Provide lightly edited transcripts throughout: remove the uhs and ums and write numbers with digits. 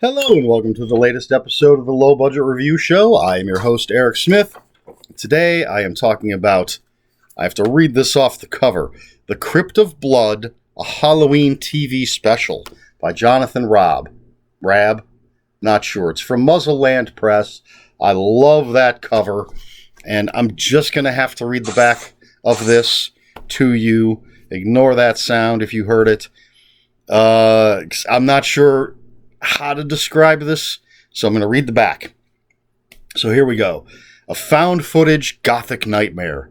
Hello and welcome to the latest episode of the Low Budget Review Show. I am your host, Eric Smith. Today I am talking about, I have to read this off the cover, The Crypt of Blood, a Halloween TV Special by Jonathan Raab. Raab? Not sure. It's from Muzzleland Press. I love that cover, and I'm just going to have to read the back of this to you. Ignore that sound if you heard it. I'm not sure how to describe this, so I'm going to read the back. So here we go. A found footage gothic nightmare.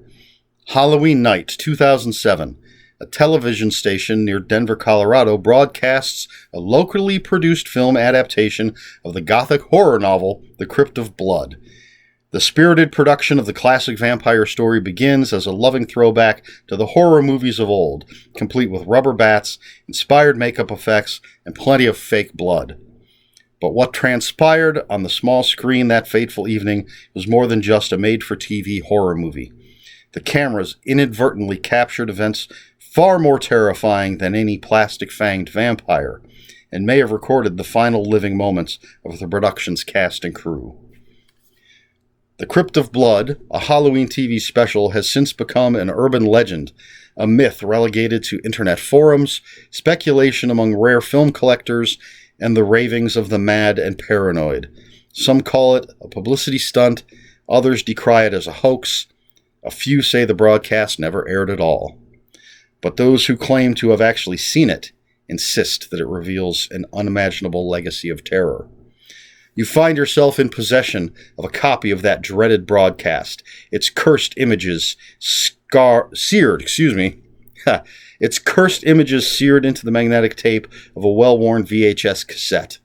Halloween night, 2007. A television station near Denver, Colorado broadcasts a locally produced film adaptation of the gothic horror novel, The Crypt of Blood. The spirited production of the classic vampire story begins as a loving throwback to the horror movies of old, complete with rubber bats, inspired makeup effects, and plenty of fake blood. But what transpired on the small screen that fateful evening was more than just a made-for-TV horror movie. The cameras inadvertently captured events far more terrifying than any plastic-fanged vampire, and may have recorded the final living moments of the production's cast and crew. The Crypt of Blood, a Halloween TV special, has since become an urban legend, a myth relegated to internet forums, speculation among rare film collectors, and the ravings of the mad and paranoid. Some call it a publicity stunt, others decry it as a hoax, a few say the broadcast never aired at all. But those who claim to have actually seen it insist that it reveals an unimaginable legacy of terror. You find yourself in possession of a copy of that dreaded broadcast, its cursed images seared into the magnetic tape of a well-worn VHS cassette.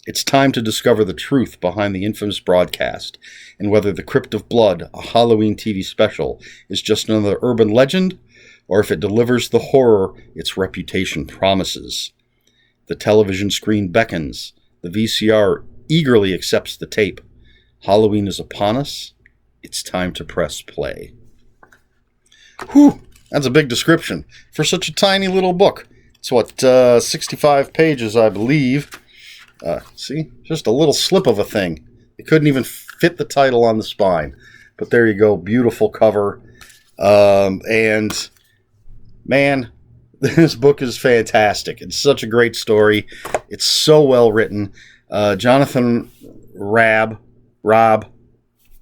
It's time to discover the truth behind the infamous broadcast, and whether The Crypt of Blood, a Halloween TV special, is just another urban legend, or if it delivers the horror its reputation promises. The television screen beckons. The VCR eagerly accepts the tape. Halloween is upon us. It's time to press play. Whew, that's a big description for such a tiny little book. It's 65 pages, I believe. See, just a little slip of a thing. It couldn't even fit the title on the spine. But there you go, beautiful cover. And man, this book is fantastic. It's such a great story. It's so well written. Jonathan Raab,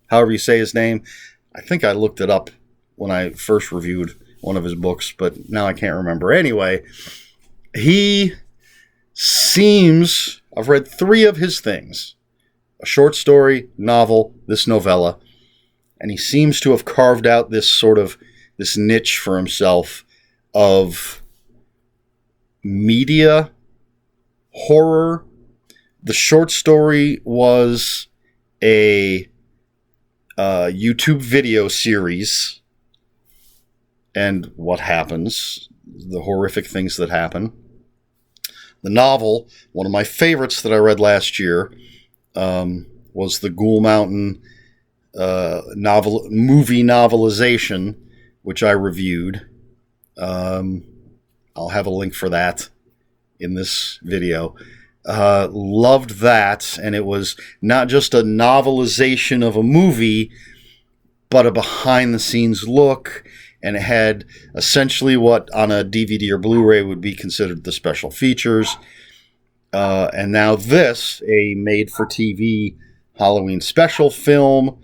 however you say his name. I think I looked it up when I first reviewed one of his books, but now I can't remember. Anyway, he seems, I've read 3 of his things, a short story, novel, this novella, and he seems to have carved out this niche for himself of media horror. The short story was a YouTube video series, and what happens, the horrific things that happen. The novel, one of my favorites that I read last year, was the Ghoul Mountain movie novelization, which I reviewed. I'll have a link for that in this video. Loved that, and it was not just a novelization of a movie, but a behind-the-scenes look, and it had essentially what on a DVD or Blu-ray would be considered the special features. And now this, a made-for-TV Halloween special film,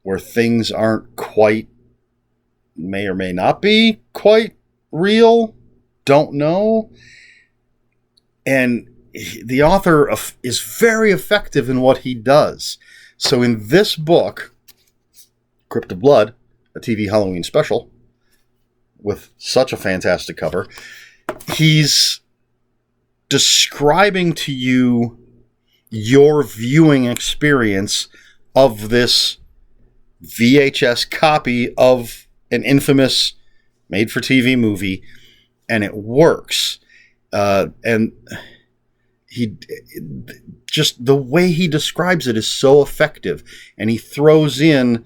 where things aren't quite, may or may not be quite real, don't know. And the author is very effective in what he does. So in this book, Crypt of Blood, a TV Halloween special, with such a fantastic cover, he's describing to you your viewing experience of this VHS copy of an infamous made-for-TV movie, and it works. And he just the way he describes it is so effective, and he throws in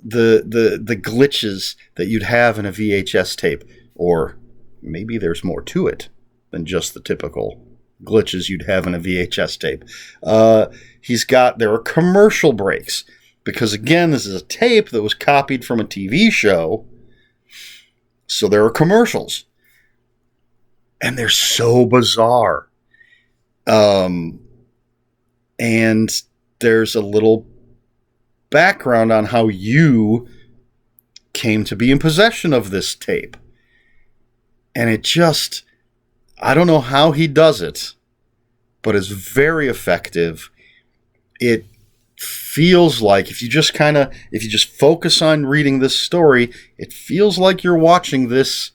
the glitches that you'd have in a VHS tape, or maybe there's more to it than just the typical glitches you'd have in a VHS tape. There are commercial breaks, because again, this is a tape that was copied from a TV show, so there are commercials. And they're so bizarre. And there's a little background on how you came to be in possession of this tape. And it just, I don't know how he does it, but it's very effective. It feels like, if you just focus on reading this story, it feels like you're watching this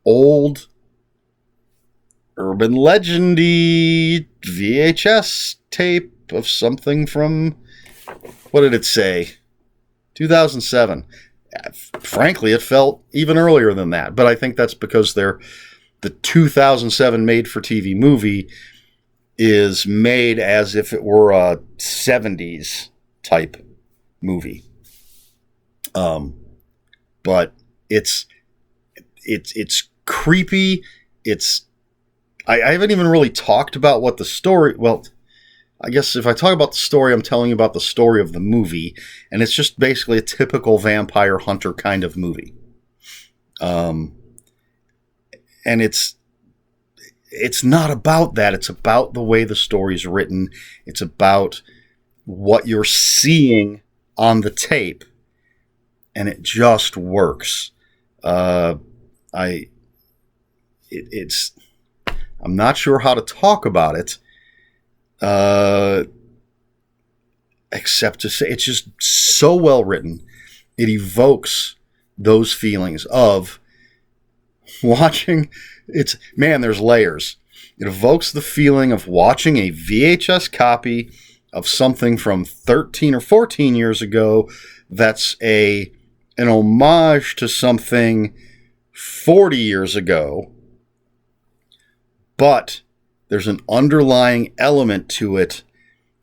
old urban legendy VHS tape of something from, what did it say? 2007. Frankly, it felt even earlier than that, but I think that's because the 2007 made-for-TV movie is made as if it were a 70s type movie. But it's creepy. I haven't even really talked about what the story... Well, I guess if I talk about the story, I'm telling you about the story of the movie, and it's just basically a typical vampire hunter kind of movie. And it's not about that. It's about the way the story's written. It's about what you're seeing on the tape, and it just works. I'm not sure how to talk about it, except to say it's just so well written. It evokes those feelings of watching. There's layers. It evokes the feeling of watching a VHS copy of something from 13 or 14 years ago that's an homage to something 40 years ago. But there's an underlying element to it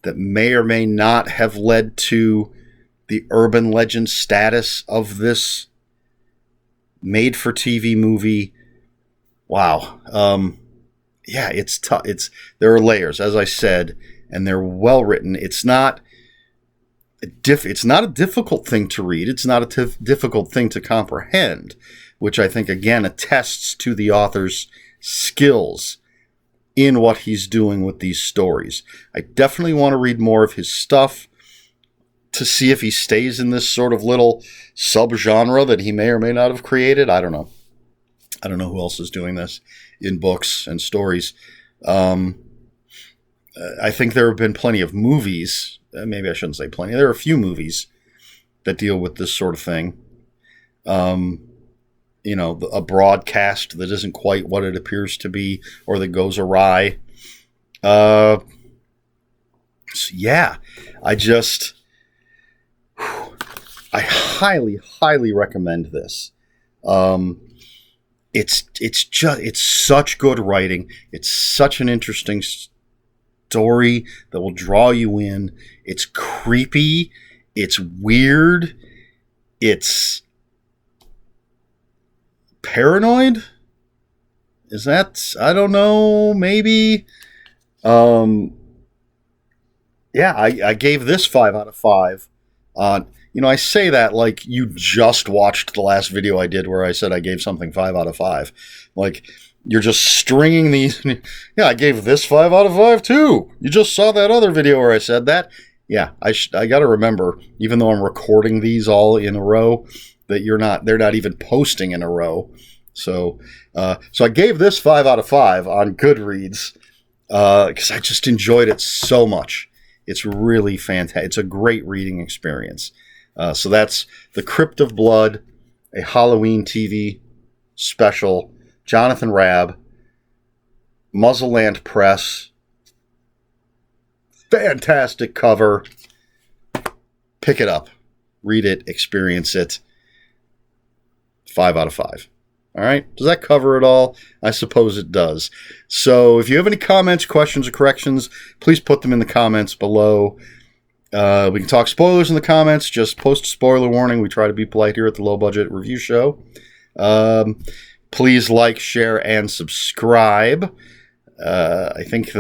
that may or may not have led to the urban legend status of this made-for-TV movie. Wow. It's tough. There are layers, as I said, and they're well written. It's not a difficult thing to read. It's not a difficult thing to comprehend, which I think, again, attests to the author's skills in what he's doing with these stories. I definitely want to read more of his stuff to see if he stays in this sort of little subgenre that he may or may not have created. I don't know. I don't know who else is doing this in books and stories. I think there have been plenty of movies. Maybe I shouldn't say plenty. There are a few movies that deal with this sort of thing. A broadcast that isn't quite what it appears to be, or that goes awry. I highly, highly recommend this. It's such good writing. It's such an interesting story that will draw you in. It's creepy. It's weird. It's paranoid? Is that, I don't know, maybe? I gave this 5 out of 5. I say that like you just watched the last video I did where I said I gave something 5 out of 5. Like, you're just stringing these. Yeah, I gave this 5 out of 5 too. You just saw that other video where I said that. Yeah, I got to remember, even though I'm recording these all in a row, that they're not even posting in a row. So I gave this 5 out of 5 on Goodreads because I just enjoyed it so much. It's really fantastic. It's a great reading experience. So that's The Crypt of Blood, a Hallowen TV special. Jonathan Raab, Muzzleland Press. Fantastic cover. Pick it up. Read it. Experience it. 5 out of 5. All right. Does that cover it all? I suppose it does. So if you have any comments, questions, or corrections, please put them in the comments below. We can talk spoilers in the comments. Just post a spoiler warning. We try to be polite here at the Low Budget Review Show. Please like, share, and subscribe. I think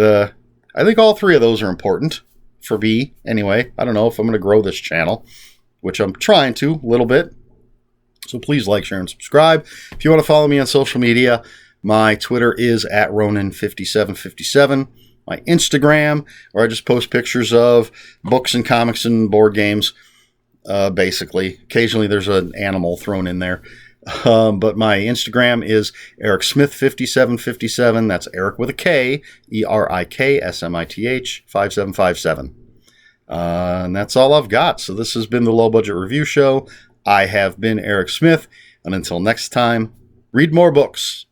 all three of those are important for me. Anyway, I don't know if I'm going to grow this channel, which I'm trying to a little bit. So please like, share, and subscribe. If you want to follow me on social media, my Twitter is @Ronin5757. My Instagram, where I just post pictures of books and comics and board games, basically. Occasionally there's an animal thrown in there. But my Instagram is ErikSmith5757. That's Eric with a K, ERIKSMITH 5757. And that's all I've got. So this has been the Low Budget Review Show. I have been Eric Smith. And until next time, read more books.